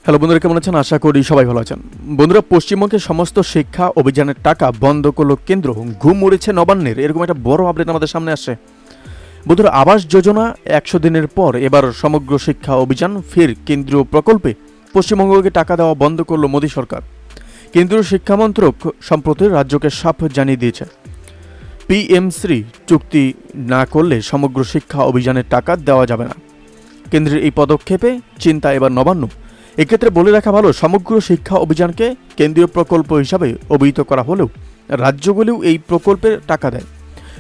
Hello বন্ধুরা, কেমন আছেন? আশা করি সবাই ভালো আছেন। বন্ধুরা, পশ্চিমবঙ্গের সমস্ত শিক্ষা অভিযানের টাকা বন্ধ করলো কেন্দ্র, ঘুম উড়েছে নবান্নের, এরকম একটা বড় আপডেট আমাদের সামনে আসে। বন্ধুরা, আবাস যোজনা 100 দিনের পর এবার সমগ্র শিক্ষা অভিযান ফের কেন্দ্রীয় প্রকল্পে পশ্চিমবঙ্গকে টাকা দেওয়া বন্ধ করলো মোদী সরকার। কেন্দ্রীয় শিক্ষামন্ত্রক সম্প্রতি রাজ্যকে সাফ জানিয়ে দিয়েছে, পিএম-শ্রী চুক্তি না করলে সমগ্র শিক্ষা অভিযানের টাকা দেওয়া যাবে না। কেন্দ্রের এই পদক্ষেপে চিন্তা এবার নবান্ন। এক্ষেত্রে বলে রাখা ভালো, সমগ্র শিক্ষা অভিযানকে কেন্দ্রীয় প্রকল্প হিসাবে অভিহিত করা হলেও রাজ্যগুলিও এই প্রকল্পের টাকা দেয়।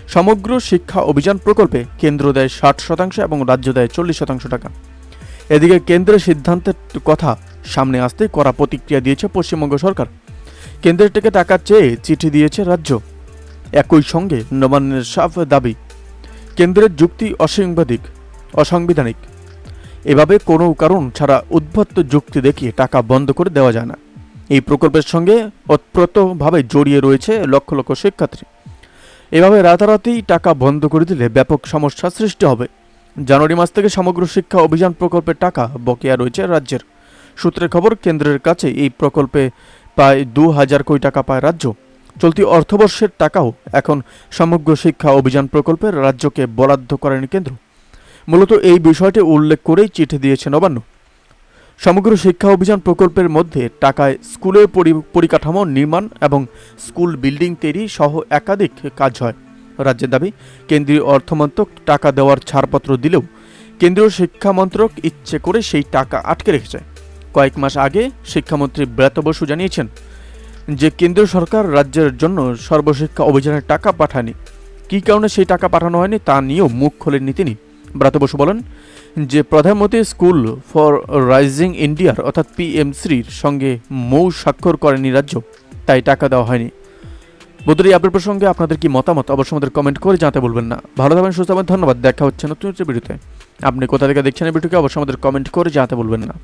সমগ্র শিক্ষা অভিযান প্রকল্পে কেন্দ্র দেয় 60% এবং রাজ্য দেয় 40% টাকা। এদিকে কেন্দ্রের সিদ্ধান্তের কথা সামনে আসতেই কড়া প্রতিক্রিয়া দিয়েছে পশ্চিমবঙ্গ সরকার। কেন্দ্রের থেকে টাকা চেয়ে চিঠি দিয়েছে রাজ্য। একই সঙ্গে নবান্নের সাফ দাবি, কেন্দ্রের যুক্তি অসাংবিধানিক। এভাবে কোনো কারণ ছাড়া উদ্ভট যুক্তি দেখিয়ে টাকা বন্ধ করে দেওয়া যায় না। এই প্রকল্পের সঙ্গে ওতপ্রোতভাবে জড়িয়ে রয়েছে লক্ষ লক্ষ শিক্ষার্থী। এভাবে রাতারাতি টাকা বন্ধ করে দিলে ব্যাপক সমস্যার সৃষ্টি হবে। জানুয়ারি মাস থেকে সমগ্র শিক্ষা অভিযান প্রকল্পের টাকা বকেয়া রয়েছে রাজ্যের। সূত্রের খবর, কেন্দ্রের কাছে এই প্রকল্পে প্রায় 2000 কোটি টাকা পায় রাজ্য। চলতি অর্থবর্ষের টাকাও এখন সমগ্র শিক্ষা অভিযান প্রকল্পের রাজ্যকে বরাদ্দ করেনি কেন্দ্র। মূলত এই বিষয়টি উল্লেখ করেই চিঠি দিয়েছে নবান্ন। সমগ্র শিক্ষা অভিযান প্রকল্পের মধ্যে টাকায় স্কুলের পরিকাঠামো নির্মাণ এবং স্কুল বিল্ডিং তৈরি সহ একাধিক কাজ হয়। রাজ্যের দাবি, কেন্দ্রীয় অর্থমন্ত্রক টাকা দেওয়ার ছাড়পত্র দিলেও কেন্দ্রীয় শিক্ষামন্ত্রক ইচ্ছে করে সেই টাকা আটকে রেখেছে। কয়েক মাস আগে শিক্ষামন্ত্রী ব্রাত্য বসু জানিয়েছেন যে কেন্দ্রীয় সরকার রাজ্যের জন্য সর্বশিক্ষা অভিযানের টাকা পাঠায়নি। কী কারণে সেই টাকা পাঠানো হয়নি তা নিয়েও মুখ খোলেননি তিনি। ব্রাত্য বসু বলেন যে প্রধানমন্ত্রী স্কুল ফর রাইজিং ইন্ডিয়ার অর্থাৎ পিএম-শ্রীর সঙ্গে মৌ স্বাক্ষর করেনি রাজ্য, তাই টাকা দেওয়া হয়নি। বন্ধুরা, এই আপডেট প্রসঙ্গে আপনাদের কি মতামত অবশ্যই আমাদের কমেন্ট করে জানাতে বলবেন না। ভালো থাকবেন, সুস্থ থাকবেন, ধন্যবাদ। দেখা হচ্ছে নতুন একটা ভিডিওতে। আপনি কোথা থেকে দেখছেন এই ভিডিওকে অবশ্যই আমাদের কমেন্ট করে জানাতে বলবেন না।